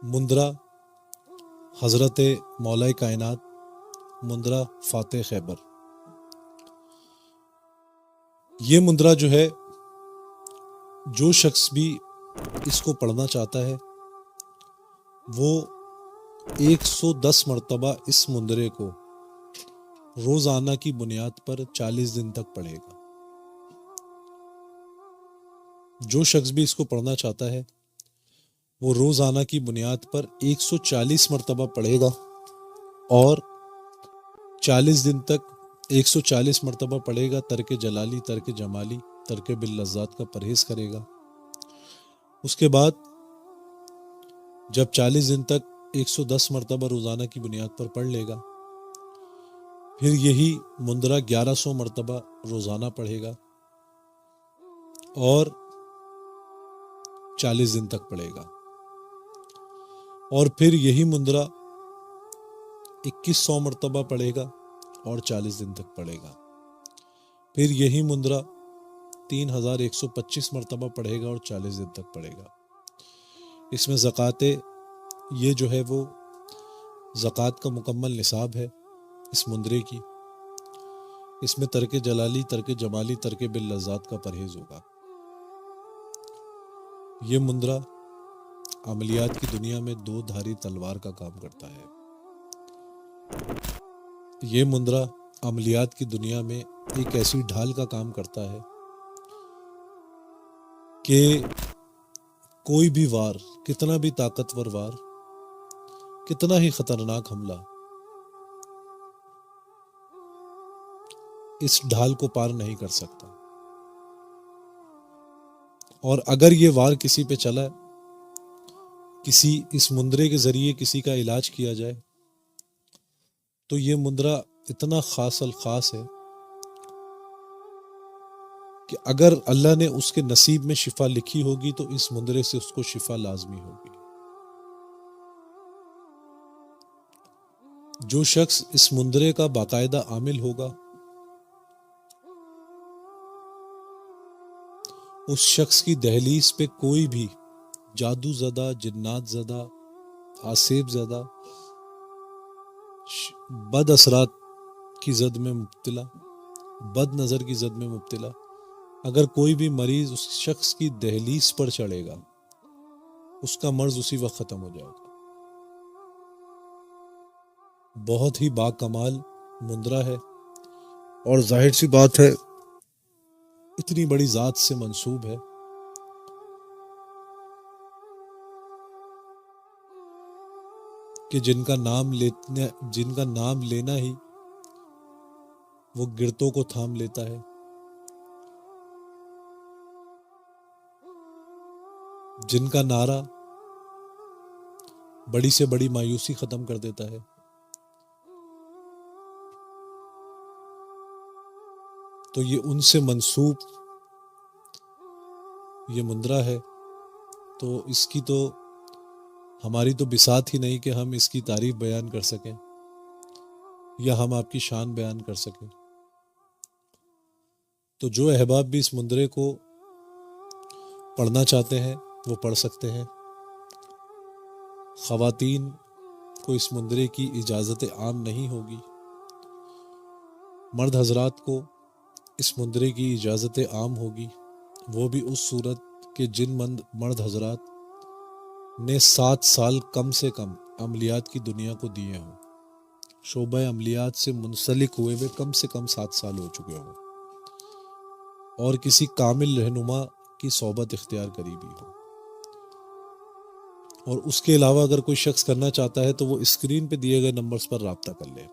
مندرا حضرت مولا کائنات مندرا فاتح خیبر۔ یہ مندرا جو ہے، جو شخص بھی اس کو پڑھنا چاہتا ہے وہ 110 مرتبہ اس مندرے کو روزانہ کی بنیاد پر 40 دن تک پڑھے گا۔ جو شخص بھی اس کو پڑھنا چاہتا ہے وہ روزانہ کی بنیاد پر 140 مرتبہ پڑھے گا اور 40 دن تک 140 مرتبہ پڑھے گا، ترک جلالی، ترک جمالی، ترک باللذات کا پرہیز کرے گا۔ اس کے بعد جب 40 دن تک 110 مرتبہ روزانہ کی بنیاد پر پڑھ لے گا، پھر یہی مندرا 1100 مرتبہ روزانہ پڑھے گا اور 40 دن تک پڑھے گا، اور پھر یہی مندرا 2100 مرتبہ پڑھے گا اور 40 دن تک پڑھے گا، پھر یہی مندرا 3125 مرتبہ پڑھے گا اور 40 دن تک پڑھے گا۔ اس میں زکوٰۃ، یہ جو ہے وہ زکوٰۃ کا مکمل نصاب ہے اس مندرے کی۔ اس میں ترک جلالی، ترک جمالی، ترک باللذات کا پرہیز ہوگا۔ یہ مندرا عملیات کی دنیا میں 2 دھاری تلوار کا کام کرتا ہے۔ یہ مندرا عملیات کی دنیا میں ایک ایسی ڈھال کا کام کرتا ہے کہ کوئی بھی وار، کتنا بھی طاقتور وار، کتنا ہی خطرناک حملہ اس ڈھال کو پار نہیں کر سکتا، اور اگر یہ وار کسی پہ چلا، کسی اس مندرے کے ذریعے کسی کا علاج کیا جائے، تو یہ مندرا اتنا خاص الخاص ہے کہ اگر اللہ نے اس کے نصیب میں شفا لکھی ہوگی تو اس مندرے سے اس کو شفا لازمی ہوگی۔ جو شخص اس مندرے کا باقاعدہ عامل ہوگا، اس شخص کی دہلیز پہ کوئی بھی جادو زدہ، جنات زدہ، آسیب زدہ، بد اثرات کی زد میں مبتلا، بد نظر کی زد میں مبتلا، اگر کوئی بھی مریض اس شخص کی دہلیز پر چڑھے گا، اس کا مرض اسی وقت ختم ہو جائے گا۔ بہت ہی باکمال مندرا ہے، اور ظاہر سی بات ہے اتنی بڑی ذات سے منسوب ہے کہ جن کا نام لینا ہی وہ گرتوں کو تھام لیتا ہے، جن کا نعرہ بڑی سے بڑی مایوسی ختم کر دیتا ہے۔ تو یہ ان سے منسوب یہ مندرا ہے، تو اس کی تو ہماری تو بساط ہی نہیں کہ ہم اس کی تعریف بیان کر سکیں یا ہم آپ کی شان بیان کر سکیں۔ تو جو احباب بھی اس مندرے کو پڑھنا چاہتے ہیں وہ پڑھ سکتے ہیں۔ خواتین کو اس مندرے کی اجازت عام نہیں ہوگی، مرد حضرات کو اس مندرے کی اجازت عام ہوگی، وہ بھی اس صورت کہ جن مرد حضرات نے 7 سال کم سے کم عملیات کی دنیا کو دیے ہوں، شعبہ عملیات سے منسلک ہوئے ہوئے کم سے کم 7 سال ہو چکے ہوں، اور کسی کامل رہنما کی صحبت اختیار کری بھی ہو۔ اور اس کے علاوہ اگر کوئی شخص کرنا چاہتا ہے تو وہ اسکرین پہ دیے گئے نمبرز پر رابطہ کر لے۔